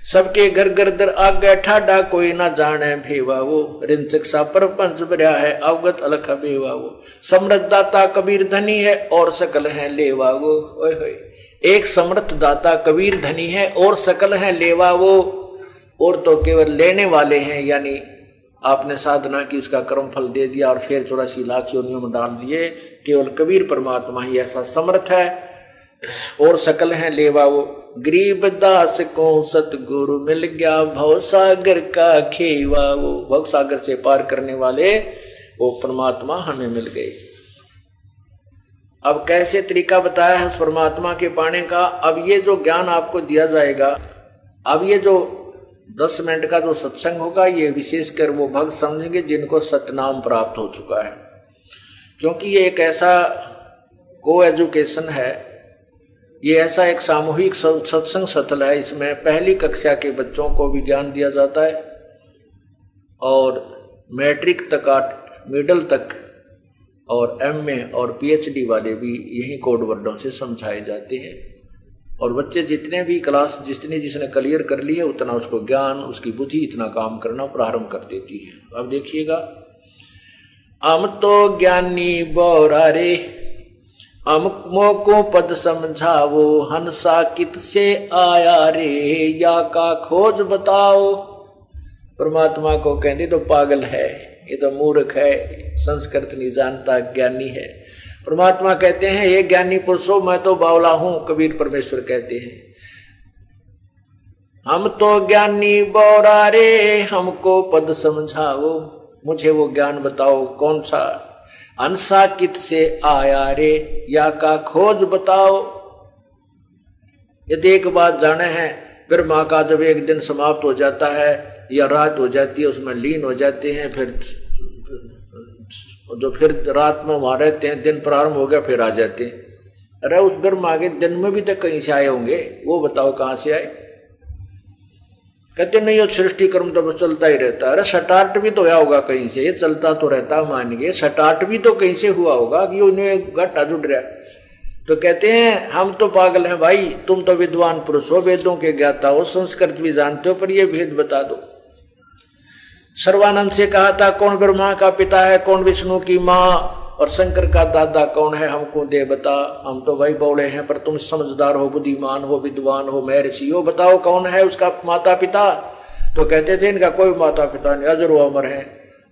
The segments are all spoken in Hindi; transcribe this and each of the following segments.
सबके घर घर दर आगे ठाडा कोई ना जाने भेवा वो, रिंचक सा परपंच भरया है अवगत अलख बेवा वो, समृद्ध दाता कबीर धनी है और सकल है लेवा वो। ओए होए, एक समर्थ दाता कबीर धनी है और सकल है लेवा वो, और तो केवल लेने वाले हैं, यानी आपने साधना की उसका कर्म फल दे दिया और फिर 84 लाख योनियों में डाल दिए। केवल कबीर परमात्मा ही ऐसा समर्थ है और सकल है लेवा वो। गरीब दास को सतगुरु मिल गया भव सागर का खेवा वो, भव सागर से पार करने वाले वो परमात्मा हमें मिल गए। अब कैसे तरीका बताया है उस परमात्मा के पाने का। अब ये जो ज्ञान आपको दिया जाएगा, अब ये जो 10 मिनट का जो सत्संग होगा, ये विशेषकर वो भक्त समझेंगे जिनको सतनाम प्राप्त हो चुका है, क्योंकि ये एक ऐसा को एजुकेशन है, ये ऐसा एक सामूहिक सत्संग सतल है। इसमें पहली कक्षा के बच्चों को भी ज्ञान दिया जाता है और मैट्रिक तक, मिडल तक और एमए और पीएचडी वाले भी यही कोड वर्डों से समझाए जाते हैं। और बच्चे जितने भी क्लास जिसने क्लियर कर ली है उतना उसको ज्ञान, उसकी बुद्धि इतना काम करना प्रारंभ कर देती है। अब देखिएगा, हम तो ज्ञानी बोरा रे अमुक को पद समझावो, हंसा कित से आया रे या का खोज बताओ। परमात्मा को कहते तो पागल है, ये तो मूर्ख है, संस्कृत नहीं जानता, ज्ञानी है। परमात्मा कहते हैं ये ज्ञानी पुरुषों मैं तो बावला हूं। कबीर परमेश्वर कहते हैं हम तो ज्ञानी बोरा रे हमको पद समझाओ, मुझे वो ज्ञान बताओ कौन सा। अंसा कित से आया रे या का खोज बताओ। यदि एक बात जाने हैं, ब्रह्मा का जब एक दिन समाप्त हो जाता है या रात हो जाती है उसमें लीन हो जाते हैं, फिर जो फिर रात में वहां रहते हैं, दिन प्रारंभ हो गया फिर आ जाते हैं। अरे उस ब्रह्मा के दिन में भी तो कहीं से आए होंगे, वो बताओ कहां से आए। कहते नहीं वो सृष्टि कर्म तो चलता ही रहता है। अरे स्टार्ट भी तो हुआ होगा कहीं से, ये चलता तो रहता मान गए, स्टार्ट भी तो कहीं से हुआ होगा कि उन्हें घाटा जुड़ रहा। तो कहते हैं हम तो पागल हैं भाई, तुम तो विद्वान पुरुष हो, वेदों के ज्ञाता हो, संस्कृत भी जानते हो, पर ये भेद बता दो। सर्वानंद से कहा था कौन ब्रह्मा का पिता है, कौन विष्णु की माँ, और शंकर का दादा कौन है, हमको दे बता। हम तो भाई बौड़े हैं, पर तुम समझदार हो, बुद्धिमान हो, विद्वान हो, महर्षि हो, बताओ कौन है उसका माता पिता। तो कहते थे इनका कोई माता पिता नहीं, अजर अमर है।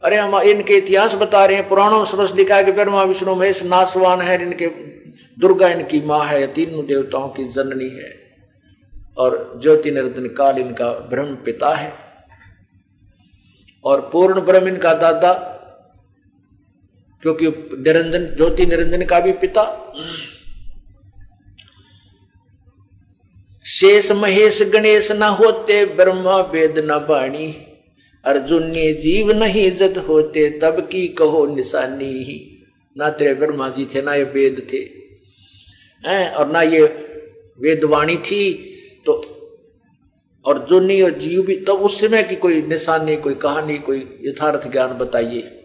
अरे हम इनके इतिहास बता रहे हैं, पुराणों में स्पष्ट लिखा है कि ब्रह्मा विष्णु महेश नासवान है, इनके दुर्गा इनकी माँ है, तीनों देवताओं की जननी है, और ज्योति निरंजन काल इनका ब्रह्म पिता है, और पूर्ण ब्रह्म इनका दादा, क्योंकि निरंजन ज्योति निरंजन का भी पिता। शेष महेश गणेश न होते, ब्रह्मा वेद न बाणी, अर्जुन ने जीव नहीं जत होते, तब की कहो निशानी ही। ना तेरे ब्रह्मा जी थे, ना ये वेद थे और ना ये वेदवाणी थी, तो अर्जुनी और जीव भी, तो उस समय की कोई निशानी, कोई कहानी, कोई यथार्थ ज्ञान बताइए।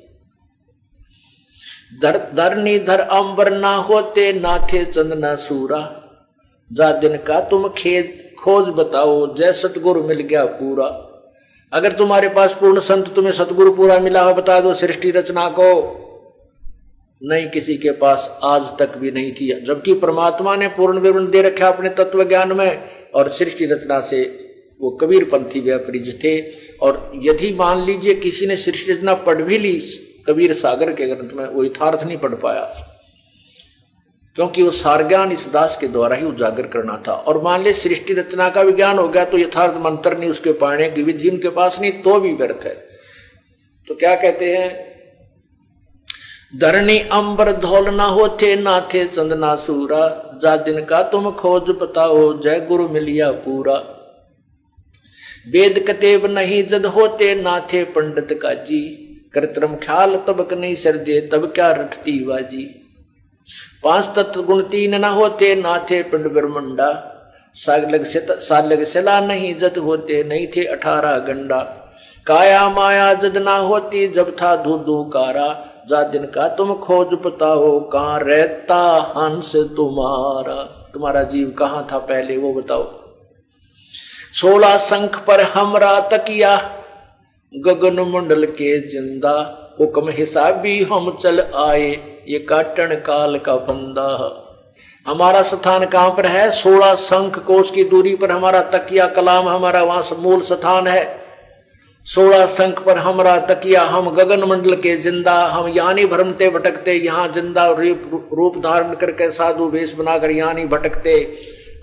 धरनी धर अंबर ना होते, ना थे चंद ना सूरा, जा दिन का तुम खेद खोज बताओ, जय सतगुरु मिल गया पूरा। अगर तुम्हारे पास पूर्ण संत तुम्हें सतगुरु पूरा मिला हो, बता दो सृष्टि रचना को। नहीं, किसी के पास आज तक भी नहीं थी, जबकि परमात्मा ने पूर्ण विवरण दे रखा अपने तत्व ज्ञान में, और सृष्टि रचना से वो कबीर पंथी व्यापरिज थे। और यदि मान लीजिए किसी ने सृष्टि रचना पढ़ भी ली कबीर सागर के ग्रंथ में, वो यथार्थ नहीं पढ़ पाया, क्योंकि वो सार ज्ञान इस दास के द्वारा ही उजागर करना था। और मान ले सृष्टि रचना का विज्ञान हो गया तो यथार्थ मंत्र नहीं उसके पाने की विधि उनके पास नहीं, तो भी व्यर्थ है। तो क्या कहते हैं, धरणी अंबर धौल ना होते, ना थे चंद ना सूरा, जा दिन का तुम खोज बताओ, जय गुरु मिलिया पूरा। वेद कतेब नहीं जद होते, ना थे पंडित काजी, कृत्रिम ख्याल तबक नहीं सर्दे, तब क्या रटती बाजी। 5 तत्व गुण 3 न होते, ना थे पिंड ब्रह्मंडा, सालग सला नहीं जद होते, नहीं थे 18 गंडा। काया माया जद ना होती, जब था धूधू कारा, जा दिन का तुम खोज बताओ, कहाँ रहता हंस तुम्हारा। तुम्हारा जीव कहाँ था पहले वो बताओ। 16 शंख पर हमरा तकिया, गगन मंडल के जिंदा, हुक्म हिसाबी हम चल आए, ये काटन काल का फंदा। हमारा स्थान कहां पर है? 16 शंख कोस की दूरी पर हमारा तकिया कलाम, हमारा वहां मूल स्थान है। 16 शंख पर हमरा तकिया, हम गगन मंडल के जिंदा, हम यहाँ नहीं भ्रमते भटकते, यहाँ जिंदा रूप धारण करके साधु वेश बनाकर यहाँ नहीं भटकते,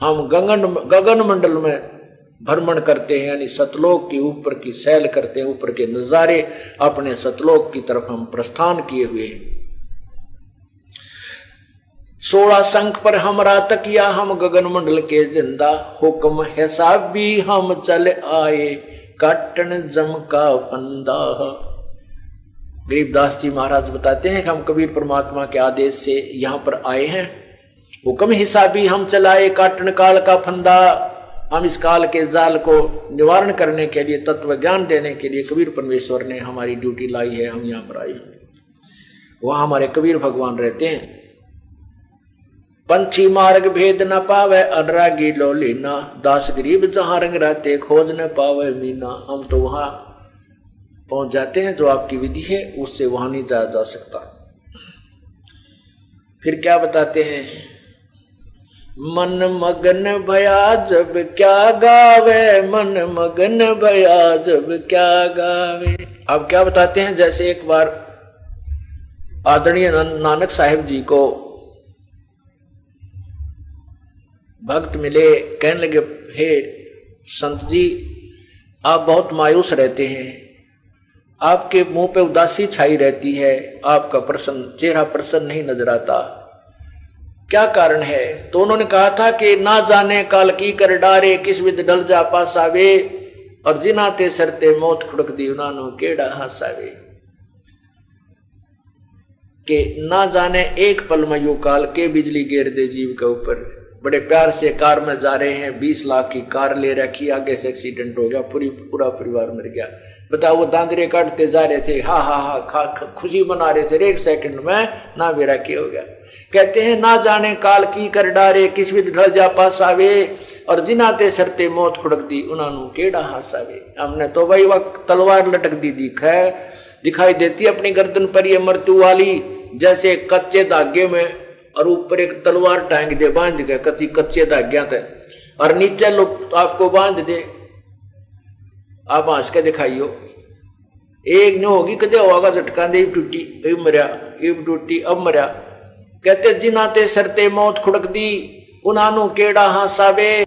हम गगन मंडल में भ्रमण करते हैं, यानी सतलोक के ऊपर की सैल करते हैं, ऊपर के नजारे अपने सतलोक की तरफ हम प्रस्थान किए हुए हैं। 16 शंख पर हमरा तकिया, हम गगन मंडल के जिंदा, हुक्म हिसाबी हम चल आए, काटन जम का फंदा। गरीबदास जी महाराज बताते हैं कि हम कबीर परमात्मा के आदेश से यहां पर आए हैं, हुक्म हिसाबी हम चलाए, काटन काल का फंदा। हम इस काल के जाल को निवारण करने के लिए, तत्व ज्ञान देने के लिए कबीर परमेश्वर ने हमारी ड्यूटी लाई है, हम यहां पर आए हैं। वहां हमारे कबीर भगवान रहते हैं। पंछी मार्ग भेद न पावे, अनुरागी लो लीना, दास गरीब जहां रंग रहते, खोज न पावे मीना। हम तो वहां पहुंच जाते हैं, जो आपकी विधि है उससे वहां नहीं जाया जा सकता। फिर क्या बताते हैं? मन मगन भया जब क्या गावे, मन मगन भया जब क्या गावे। अब क्या बताते हैं? जैसे एक बार आदरणीय नानक साहिब जी को भक्त मिले, कहने लगे, हे संत जी, आप बहुत मायूस रहते हैं, आपके मुंह पे उदासी छाई रहती है, आपका चेहरा प्रसन्न नहीं नजर आता, क्या कारण है? तो उन्होंने कहा था कि ना जाने काल की कर डारे, किस विध ढल जा पासावे, और जिनाते सरते मौत खुड़क दी, उन्होंने केड़ा हासावे। कि ना जाने एक पल में यू काल के बिजली गिर दे जीव के ऊपर। बड़े प्यार से कार में जा रहे हैं, 20 लाख की कार ले रखी, आगे से एक्सीडेंट हो गया, पूरा परिवार मर गया। बताओ, वो दांतरे काटते जा रहे थे, हा हा हा खुशी मना रहे थे, 1 सेकंड में ना बेरा के हो गया। कहते हैं ना जाने काल की कर डारे, किस विध ढल जा पासावे, और जिनाते सरते मौत खुड़क दी, उन्होंने केड़ा हासावे। हमने तो भाई वक्त तलवार लटक दी दिखाई देती अपनी गर्दन पर ये मृत्यु वाली, जैसे कच्चे धागे में, और ऊपर एक तलवार टांग दे बांध के, कच्चे धाग्या थे, और नीचे लोग आपको बांध दे, आप हंस के दिखाइयो। एक न्यू होगी कदे होगा झटका दे, टूटी अब मरिया, अब टूटी अब मरिया। कहते जिनाते सरते मौत खुड़क दी, उन्हानु केड़ा हासावे।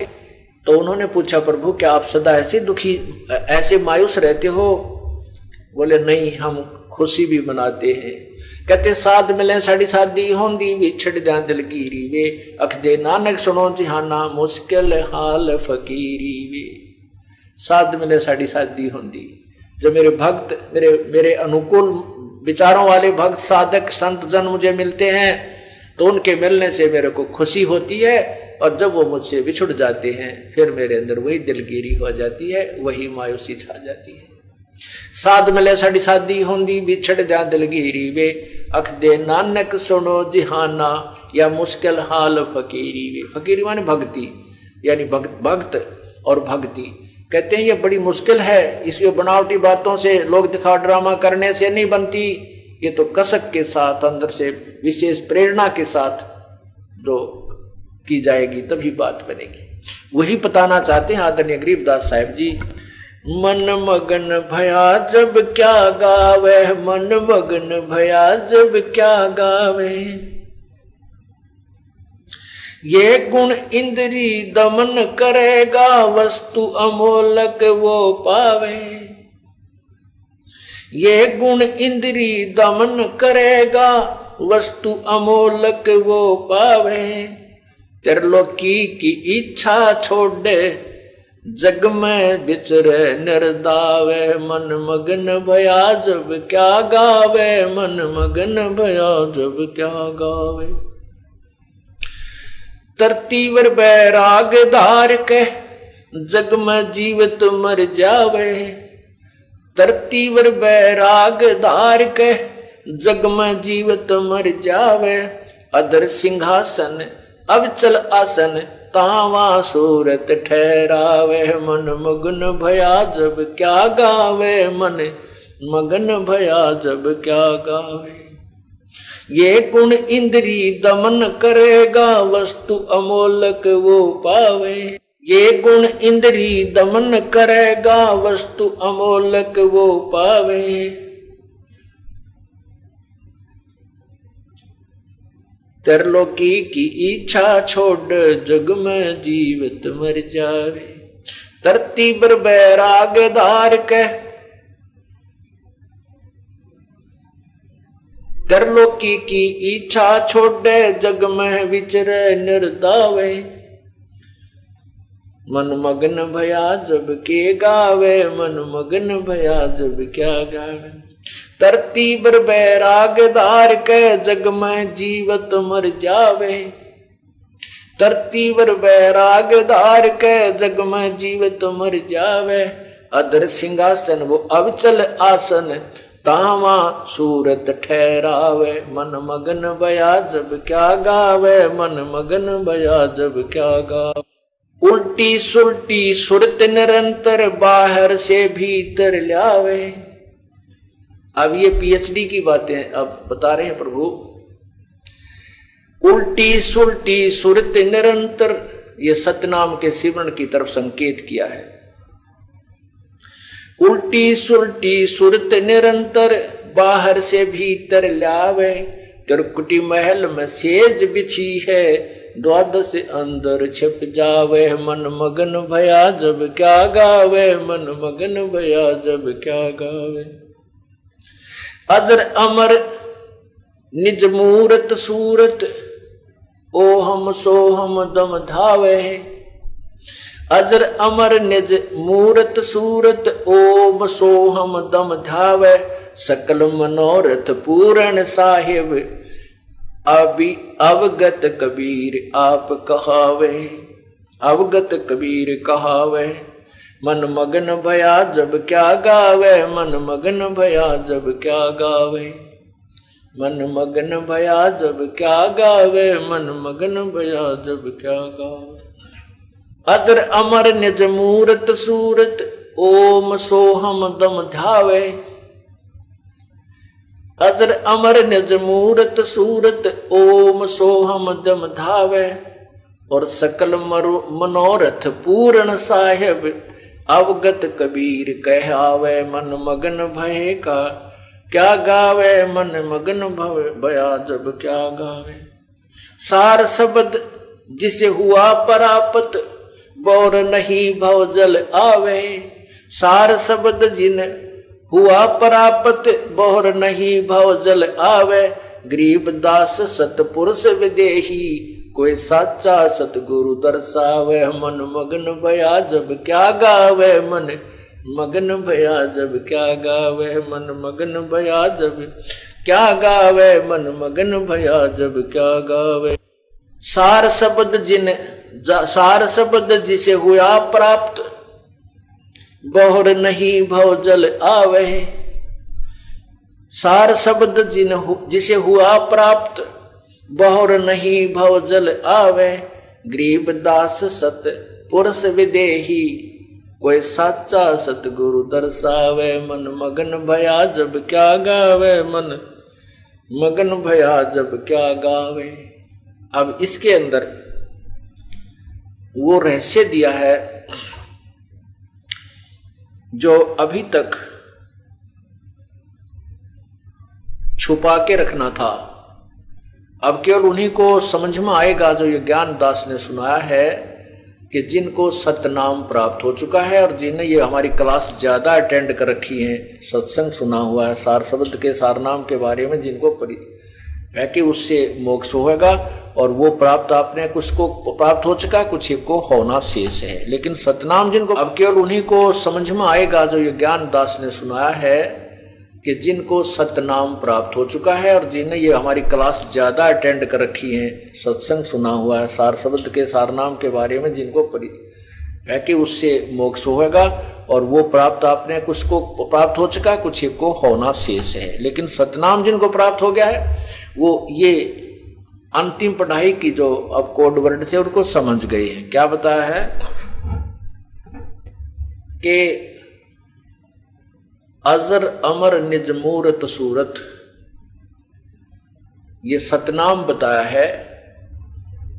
तो उन्होंने पूछा, प्रभु क्या आप सदा ऐसे दुखी, ऐसे मायूस रहते हो? बोले नहीं, हम खुशी भी मनाते हैं। कहते साध मिले साड़ी सादी होंदी, विछड़ जा दिलगीरी वे, अख दे नानक सुनो जिहाना, मुश्किल हाल फकीरी वे। साध मिले साड़ी सादी होंदी, जब मेरे भक्त, मेरे अनुकूल विचारों वाले भक्त साधक संत जन मुझे मिलते हैं, तो उनके मिलने से मेरे को खुशी होती है, और जब वो मुझसे बिछुड़ जाते हैं, फिर मेरे अंदर वही दिलगीरी हो जाती है, वही मायूसी छा जाती है। साध मिले साड़ी सादी होंदी, बिछड़ जा दिलगीरी वे, अख दे नानक सुनो जिहाना, या मुश्किल हाल फकीरी वे। फकीरी माने भक्ति, यानी भक्त और भक्ति। कहते हैं ये बड़ी मुश्किल है, इसलिए बनावटी बातों से, लोग दिखावा ड्रामा करने से नहीं बनती, ये तो कसक के साथ, अंदर से विशेष प्रेरणा के साथ जो की जाएगी तभी बात बनेगी। वही बताना चाहते हैं आदरणीय गरीबदास साहिब जी। मन मगन भया जब क्या गावे, मन मगन भया जब क्या गावे, ये गुण इंद्री दमन करेगा, वस्तु अमोलक वो पावे। ये गुण इंद्री दमन करेगा, वस्तु अमोलक वो पावे। त्रिलोकी की इच्छा छोड़े, जग में बिचरे निर्दावे, मन मगन भया जब क्या गावे, मन मगन भया जब क्या गावे। तरतीवर बैराग धार के, जग में जीवित मर जावे। तरतीवर बैराग धार के, जग में जीवित मर जावे। अधर सिंहासन अब चल आसन, तावा सूरत ठहरावे, मन मगन भया जब क्या गावे, मन मगन भया जब क्या गावे। ये गुण इंद्री दमन करेगा, वस्तु अमोलक वो पावे। ये गुण इंद्री दमन करेगा, वस्तु अमोलक वो पावे। त्रिलोकी की इच्छा छोड़, जग में जीवित मर जावे। धरती पर बैराग धार के, त्रिलोकी की इच्छा छोड़े, जग में विचरे निर्दावे। मन मगन भया जब के गावे, मन मगन भया जब क्या गावे। धरती पर बैराग धार के, जग में जीवत मर जावे। धरती पर बैराग धार के, जग में जीवत मर जावे। अधर सिंहासन वो अविचल आसन, तावा सूरत ठहरावे। मन मगन भया जब क्या गावे, मन मगन भया जब क्या गावे। उल्टी सुल्टी सुरत निरंतर, बाहर से भीतर लावे। अब ये पीएचडी की बातें अब बता रहे हैं प्रभु। उल्टी सुल्टी सुरत निरंतर, ये सतनाम के सिमरण की तरफ संकेत किया है। उल्टी सुल्टी सुरत निरंतर, बाहर से भीतर लावे। त्रिकुटी महल में सेज बिछी है, द्वादश अंदर छिप जावे। मन मगन भया जब क्या गावे, मन मगन भया जब क्या गावे। अजर अमर निज मूरत सूरत, ओ हम सो हम दम धावे। अजर अमर निज मूरत सूरत, ओम सोहम दम धावे। सकल मनोरथ पूर्ण साहिब, अभी अवगत कबीर आप कहावे। अवगत कबीर कहावे। मन मगन भया जब क्या गावे, मन मगन भया जब क्या गावे। मन मगन भया जब क्या गावे, मन मगन भया जब क्या गावे। अजर अमर निज मूरत सूरत, ओम सोहम दम धावे। अजर अमर निज मूरत सूरत, ओम सोहम दम धावे। और सकल मनोरथ पूर्ण साहिब, अवगत कबीर कहावे। मन मगन भय का क्या गावे, मन मगन भया जब क्या गावे। सार शब्द जिसे हुआ परापत, बौर नहीं भव जल आवे। सार शब्द जिन हुआ परापत, बौर नहीं भव जल आवे। गरीब दास सतपुरुष विदेही, कोई साचा सतगुरु दर्शावे। मन मगन भया जब क्या गावे, मन मगन भया जब क्या गावे। मन मगन भया जब क्या गावे, मन मगन भया जब क्या गावे। सार शब्द सार शब्द जिसे हुआ प्राप्त, बहुर नहीं भव जल आवे। सार शब्द जिसे हुआ प्राप्त, बहुर नहीं भव जल आवे। गरीब दास सत पुरुष विदेही, कोई साचा सतगुरु दर्शावे। मन मगन भया जब क्या गावे, मन मगन भया जब क्या गावे। अब इसके अंदर वो रहस्य दिया है जो अभी तक छुपा के रखना था। अब केवल उन्हीं को समझ में आएगा जो ये ज्ञान दास ने सुनाया है कि जिनको सतनाम प्राप्त हो चुका है और जिन्हें ये हमारी क्लास ज्यादा अटेंड कर रखी है, सत्संग सुना हुआ है, सार शब्द के सारनाम के बारे में जिनको है कि उससे मोक्ष होगा। और वो प्राप्त आपने कुछ को प्राप्त हो चुका, कुछ को होना शेष है। लेकिन सतनाम जिनको, अब केवल उन्हीं को समझ में आएगा जो ये ज्ञान दास ने सुनाया है कि जिनको सतनाम प्राप्त हो चुका है और जिन्हें ये हमारी क्लास ज्यादा अटेंड कर रखी है, सत्संग सुना हुआ है, सार शब्द के सारनाम के बारे में जिनको है कि उससे मोक्ष होगा। और वो प्राप्त आपने कुछ को प्राप्त हो चुका, कुछ को होना शेष है। लेकिन सतनाम जिनको प्राप्त हो गया है वो ये अंतिम पढ़ाई की जो अब कोड वर्ड से उनको समझ गए हैं। क्या बताया है कि अजर अमर निज मूरत सूरत, ये सतनाम बताया है।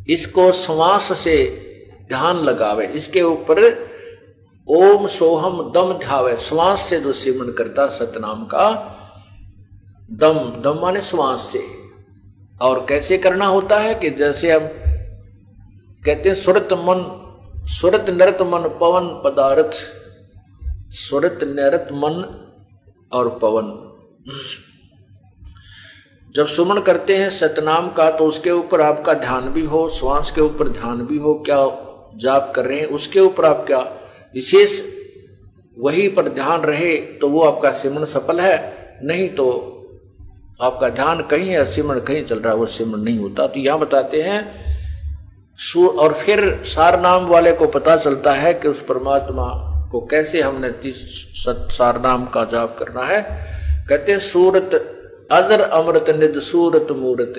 इसको श्वास से ध्यान लगावे, इसके ऊपर ओम सोहम दम ध्यावे, श्वास से जो सिमरन करता सतनाम का, दम दम माने श्वास से। और कैसे करना होता है कि जैसे हम कहते हैं सुरत मन, सुरत नरत मन पवन पदार्थ, सुरत नरत मन और पवन। जब सुमन करते हैं सतनाम का तो उसके ऊपर आपका ध्यान भी हो, श्वास के ऊपर ध्यान भी हो, क्या जाप कर रहे हैं उसके ऊपर आप क्या विशेष वही पर ध्यान रहे तो वो आपका सिमरन सफल है। नहीं तो आपका ध्यान कहीं है, सिमरन कहीं चल रहा है, वो सिमरन नहीं होता। तो यहां बताते हैं और फिर सार नाम वाले को पता चलता है कि उस परमात्मा को कैसे हमने सार नाम का जाप करना है। कहते हैं सूरत अजर अमृत निज सूरत मूरत,